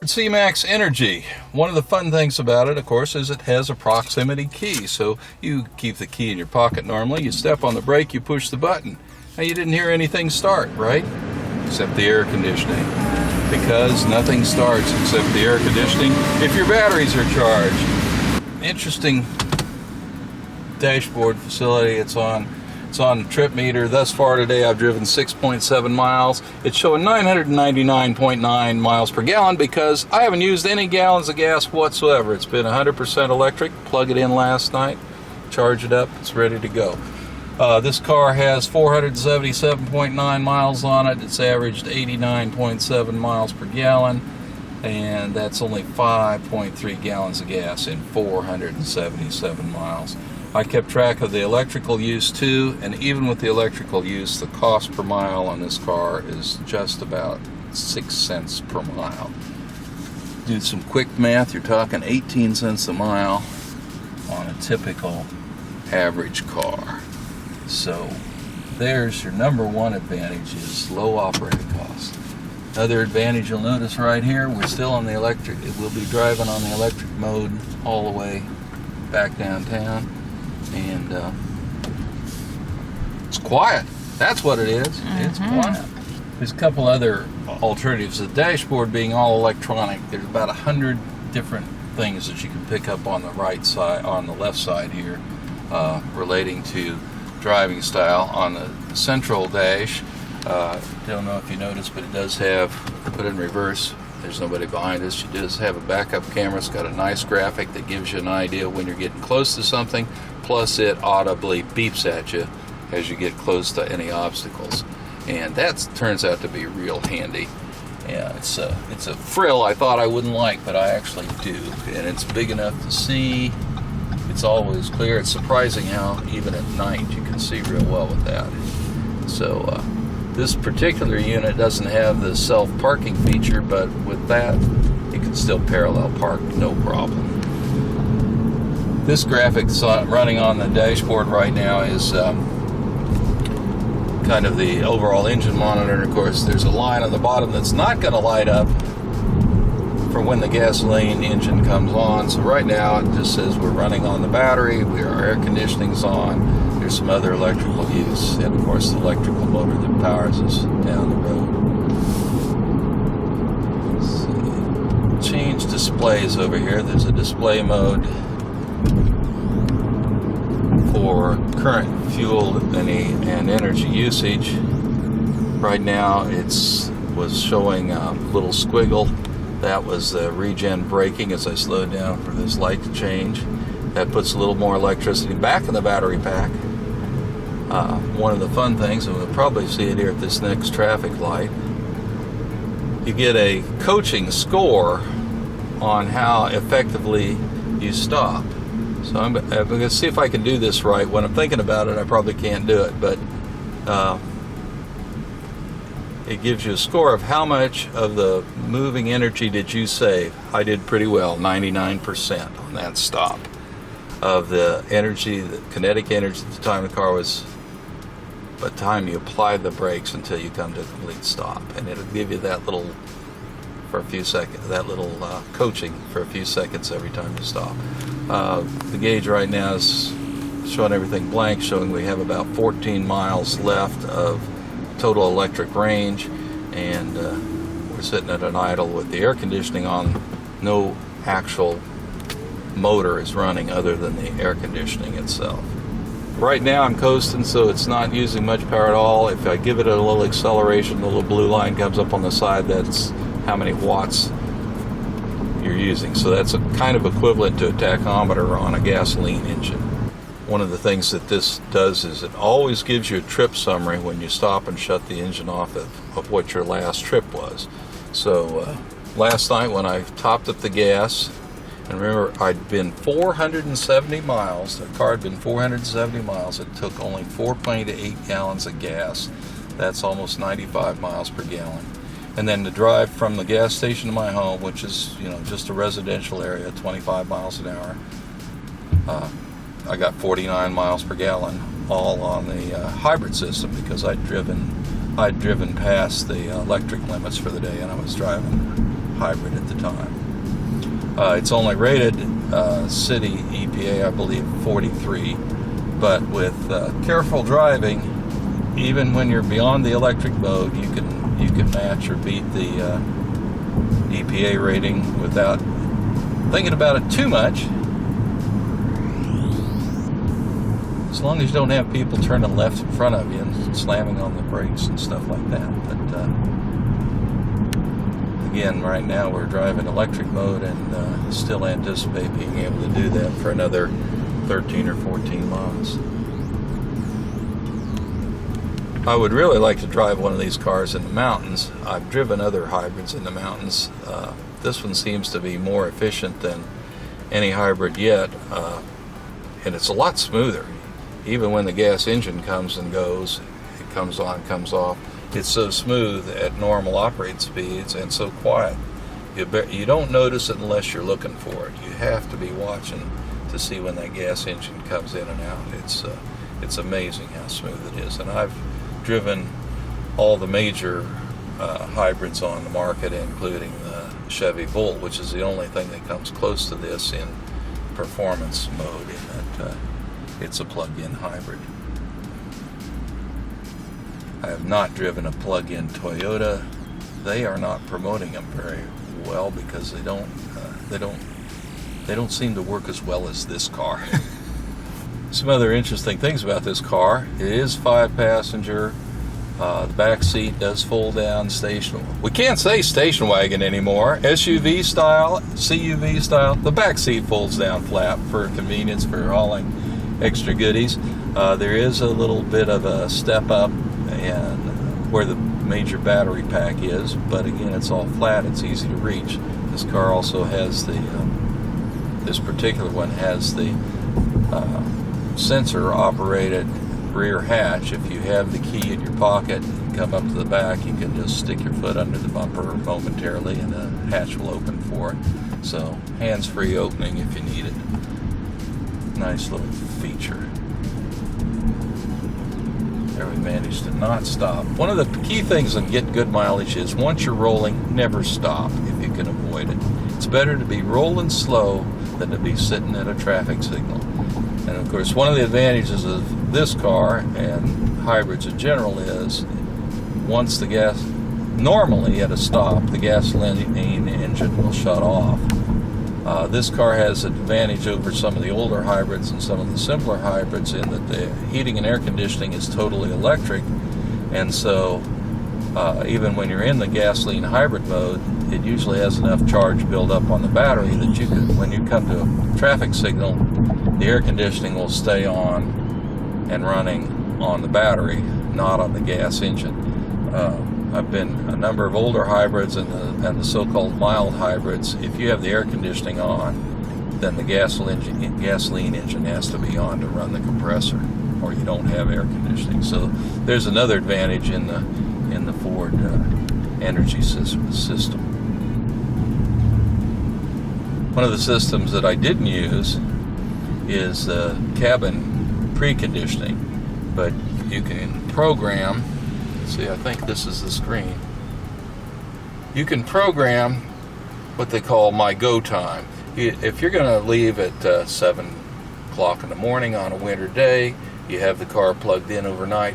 C-Max Energi. One of the fun things about it, of course, is it has a proximity key. So you keep the key in your pocket normally, you step on the brake, you push the button. Now you didn't hear anything start, right? Except the air conditioning. Because nothing starts except the air conditioning if your batteries are charged. Interesting dashboard facility. It's on the trip meter. Thus far today I've driven 6.7 miles. It's showing 999.9 miles per gallon because I haven't used any gallons of gas whatsoever. It's been 100% electric. Plug it in last night, charge it up, it's ready to go. This car has 477.9 miles on it. It's averaged 89.7 miles per gallon, and that's only 5.3 gallons of gas in 477 miles. I kept track of the electrical use too, and even with the electrical use, the cost per mile on this car is just about 6 cents per mile. Do some quick math, you're talking 18 cents a mile on a typical average car. So there's your number one advantage, is low operating costs. Another advantage you'll notice right here, we're still on the electric. We'll be driving on the electric mode all the way back downtown. And it's quiet. That's what it is. It's quiet. There's a couple other alternatives. The dashboard being all electronic, there's about 100 different things that you can pick up on the right side, on the left side here, relating to driving style. On the central dash, don't know if you noticed, but it does have, put in reverse, there's nobody behind us. It does have a backup camera. It's got a nice graphic that gives you an idea when you're getting close to something. Plus it audibly beeps at you as you get close to any obstacles. And that turns out to be real handy. Yeah, it's a frill I thought I wouldn't like, but I actually do. And it's big enough to see. It's always clear. It's surprising how even at night you can see real well with that. So this particular unit doesn't have the self-parking feature, but with that you can still parallel park no problem. This graphic running on the dashboard right now is kind of the overall engine monitor. Of course, there's a line on the bottom that's not going to light up for when the gasoline engine comes on. So right now it just says we're running on the battery, our air conditioning's on. There's some other electrical use, and of course the electrical motor that powers us down the road. Let's see. Change displays over here. There's a display mode for current fuel and energy usage. Right now was showing a little squiggle. That was the regen braking as I slowed down for this light to change. That puts a little more electricity back in the battery pack. One of the fun things, and we'll probably see it here at this next traffic light, you get a coaching score on how effectively you stop. So I'm going to see if I can do this right. When I'm thinking about it, I probably can't do it, but it gives you a score of how much of the moving energy did you save. I did pretty well, 99% on that stop of the energy, the kinetic energy at the time the car was, by the time you apply the brakes until you come to a complete stop. And it'll give you that little, for a few seconds, that little coaching for a few seconds every time you stop. The gauge right now is showing everything blank, showing we have about 14 miles left of total electric range, and we're sitting at an idle with the air conditioning on. No actual motor is running other than the air conditioning itself. Right now I'm coasting, so it's not using much power at all. If I give it a little acceleration, the little blue line comes up on the side. That's how many watts you're using. So that's a kind of equivalent to a tachometer on a gasoline engine. One of the things that this does is it always gives you a trip summary when you stop and shut the engine off of what your last trip was. So last night when I topped up the gas, and remember I'd been 470 miles, the car had been 470 miles, it took only 4.8 gallons of gas. That's almost 95 miles per gallon. And then to drive from the gas station to my home, which is, just a residential area, 25 miles an hour, I got 49 miles per gallon, all on the hybrid system, because I'd driven past the electric limits for the day, and I was driving hybrid at the time. It's only rated city EPA, I believe, 43, but with careful driving, even when you're beyond the electric mode, you can match or beat the EPA rating without thinking about it too much. As long as you don't have people turning left in front of you and slamming on the brakes and stuff like that. But again, right now we're driving electric mode and still anticipate being able to do that for another 13 or 14 months. I would really like to drive one of these cars in the mountains. I've driven other hybrids in the mountains. This one seems to be more efficient than any hybrid yet, and it's a lot smoother. Even when the gas engine comes and goes, it comes on, comes off, it's so smooth at normal operating speeds and so quiet. You don't notice it unless you're looking for it. You have to be watching to see when that gas engine comes in and out. It's amazing how smooth it is. And I've driven all the major hybrids on the market, including the Chevy Volt, which is the only thing that comes close to this in performance mode, in that it's a plug-in hybrid. I have not driven a plug-in Toyota. They are not promoting them very well because they don't seem to work as well as this car. Some other interesting things about this car: it is 5-passenger. The back seat does fold down station. We can't say station wagon anymore. SUV style, CUV style. The back seat folds down flat for convenience, for hauling extra goodies. There is a little bit of a step up and where the major battery pack is, but again, it's all flat. It's easy to reach. This car also has the this particular one has the sensor operated rear hatch. If you have the key in your pocket and come up to the back, you can just stick your foot under the bumper momentarily and the hatch will open for it. So hands-free opening if you need it. Nice little feature. There, we managed to not stop. One of the key things in getting good mileage is once you're rolling, never stop if you can avoid it. It's better to be rolling slow than to be sitting at a traffic signal. And of course, one of the advantages of this car and hybrids in general is once the gas, normally at a stop, the gasoline engine will shut off. This car has an advantage over some of the older hybrids and some of the simpler hybrids in that the heating and air conditioning is totally electric, and so even when you're in the gasoline hybrid mode, it usually has enough charge build up on the battery that you could, when you come to a traffic signal, the air conditioning will stay on and running on the battery, not on the gas engine. I've been a number of older hybrids and the so-called mild hybrids. If you have the air conditioning on, then the gasoline engine has to be on to run the compressor, or you don't have air conditioning. So there's another advantage in the Ford energy system. One of the systems that I didn't use is cabin preconditioning, but you can program. See, I think this is the screen. You can program what they call my go time. If you're going to leave at 7 o'clock in the morning on a winter day, you have the car plugged in overnight,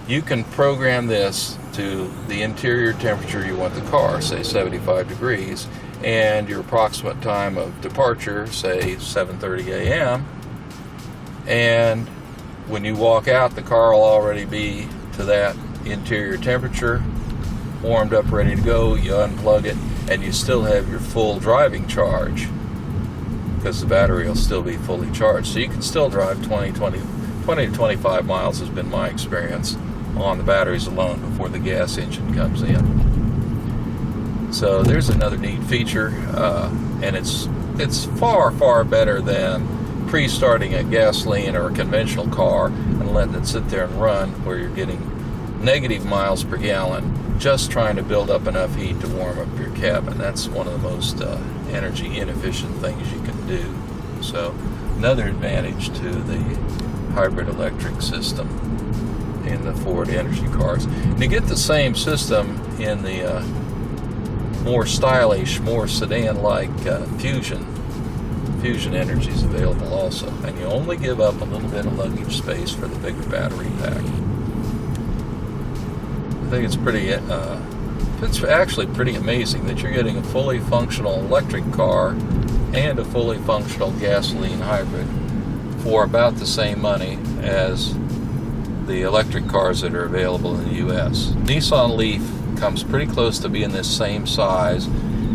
you can program this to the interior temperature you want the car, say 75 degrees, and your approximate time of departure, say 7:30 a.m. And when you walk out, the car will already be to that interior temperature, warmed up, ready to go. You unplug it, and you still have your full driving charge because the battery will still be fully charged. So you can still drive 20 to 25 miles has been my experience on the batteries alone before the gas engine comes in. So there's another neat feature, and it's far better than pre-starting a gasoline or a conventional car and letting it sit there and run where you're getting negative miles per gallon just trying to build up enough heat to warm up your cabin. That's one of the most energy inefficient things you can do. So another advantage to the hybrid electric system in the Ford energy cars. And you get the same system in the more stylish, more sedan-like Fusion Energy is available also, and you only give up a little bit of luggage space for the bigger battery pack. I think it's actually pretty amazing that you're getting a fully functional electric car and a fully functional gasoline hybrid for about the same money as the electric cars that are available in the U.S. Nissan Leaf comes pretty close to being this same size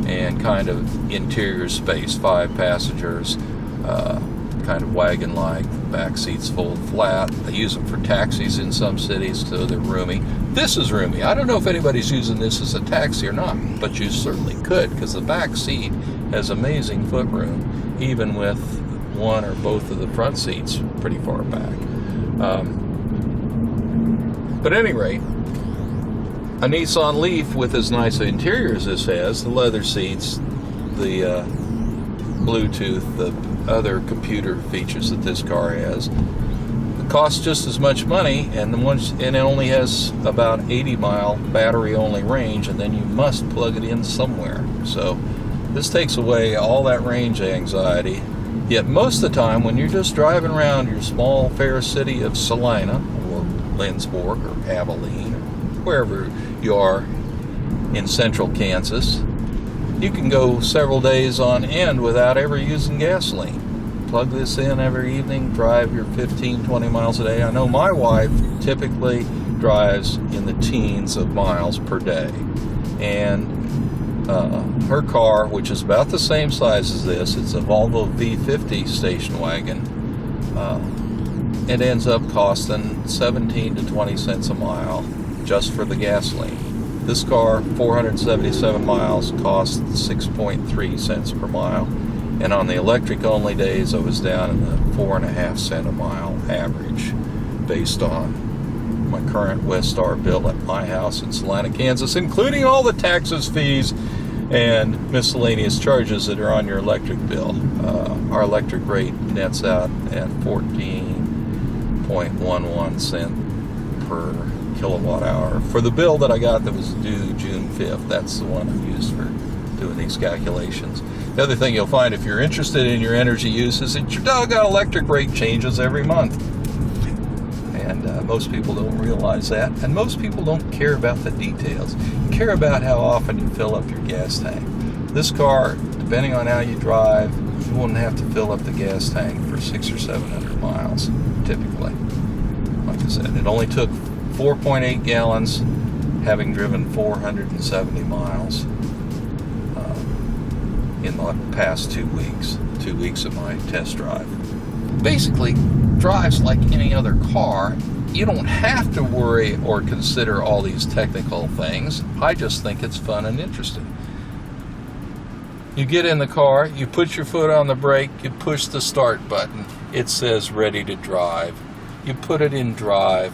and kind of interior space, 5 passengers, kind of wagon-like, back seats fold flat. They use them for taxis in some cities, so they're roomy. This is roomy. I don't know if anybody's using this as a taxi or not, but you certainly could, because the back seat has amazing footroom, even with one or both of the front seats pretty far back. But at any rate, a Nissan Leaf with as nice an interior as this has, the leather seats, the Bluetooth, the other computer features that this car has, it costs just as much money, and it only has about 80-mile battery-only range, and then you must plug it in somewhere. So this takes away all that range anxiety. Yet most of the time, when you're just driving around your small fair city of Salina, or Lindsborg, or Abilene, or wherever you are in central Kansas, you can go several days on end without ever using gasoline. Plug this in every evening, drive your 15-20 miles a day. I know my wife typically drives in the teens of miles per day, and her car, which is about the same size as this, it's a Volvo V50 station wagon, it ends up costing 17 to 20 cents a mile just for the gasoline. This car, 477 miles, cost 6.3 cents per mile, and on the electric only days I was down in the 4.5 cent a mile average based on my current Westar bill at my house in Salina, Kansas, including all the taxes, fees, and miscellaneous charges that are on your electric bill. Our electric rate nets out at 14.11 cents per kilowatt hour for the bill that I got that was due June 5th. That's the one I used for doing these calculations. The other thing you'll find if you're interested in your energy use is that your doggone electric rate changes every month. And most people don't realize that, and most people don't care about the details. You care about how often you fill up your gas tank. This car, depending on how you drive, you won't have to fill up the gas tank for 600 or 700 miles, typically. Like I said, it only took 4.8 gallons, having driven 470 miles in the past 2 weeks. 2 weeks of my test drive. Basically, drives like any other car. You don't have to worry or consider all these technical things. I just think it's fun and interesting. You get in the car, you put your foot on the brake, you push the start button, it says ready to drive. You put it in drive,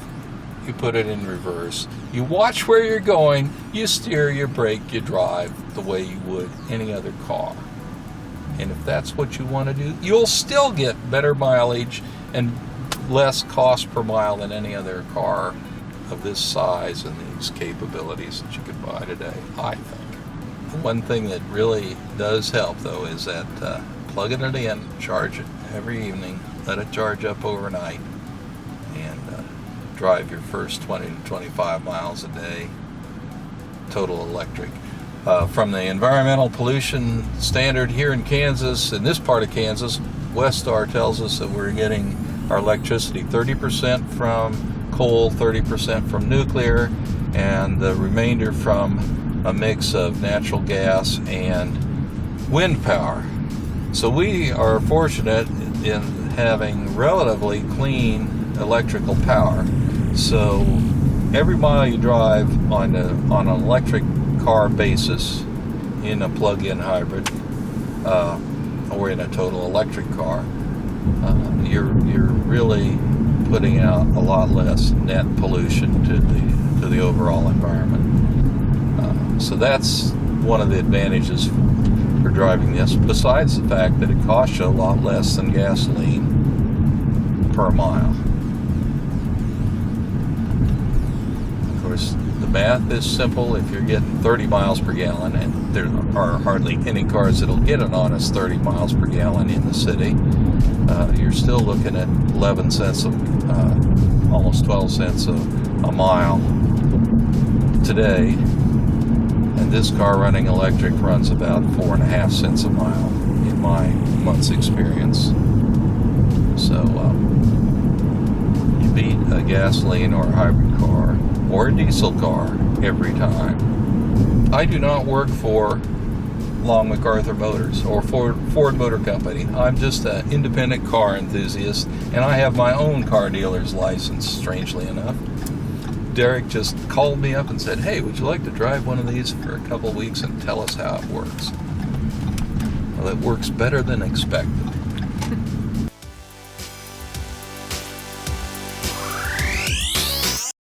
you put it in reverse. You watch where you're going, you steer, you brake, you drive the way you would any other car. And if that's what you want to do, you'll still get better mileage and less cost per mile than any other car of this size and these capabilities that you can buy today, I think. The one thing that really does help, though, is that plugging it in, charge it every evening, let it charge up overnight, and drive your first 20 to 25 miles a day, total electric. From the environmental pollution standard here in Kansas, in this part of Kansas, Westar tells us that we're getting our electricity 30% from coal, 30% from nuclear, and the remainder from a mix of natural gas and wind power. So we are fortunate in having relatively clean electrical power. So every mile you drive on an electric car basis in a plug-in hybrid or in a total electric car, you're really putting out a lot less net pollution to the overall environment. So that's one of the advantages for driving this, besides the fact that it costs you a lot less than gasoline per mile. Of course, the math is simple. If you're getting 30 miles per gallon, and there are hardly any cars that'll get an honest 30 miles per gallon in the city, you're still looking at 11 cents almost 12 cents a mile today. And this car running electric runs about 4.5 cents a mile in my month's experience. So you beat a gasoline or a hybrid car or a diesel car every time. I do not work for Long McArthur Motors or Ford Motor Company. I'm just an independent car enthusiast, and I have my own car dealer's license, strangely enough. Derek just called me up and said, "Hey, would you like to drive one of these for a couple weeks and tell us how it works?" Well, it works better than expected.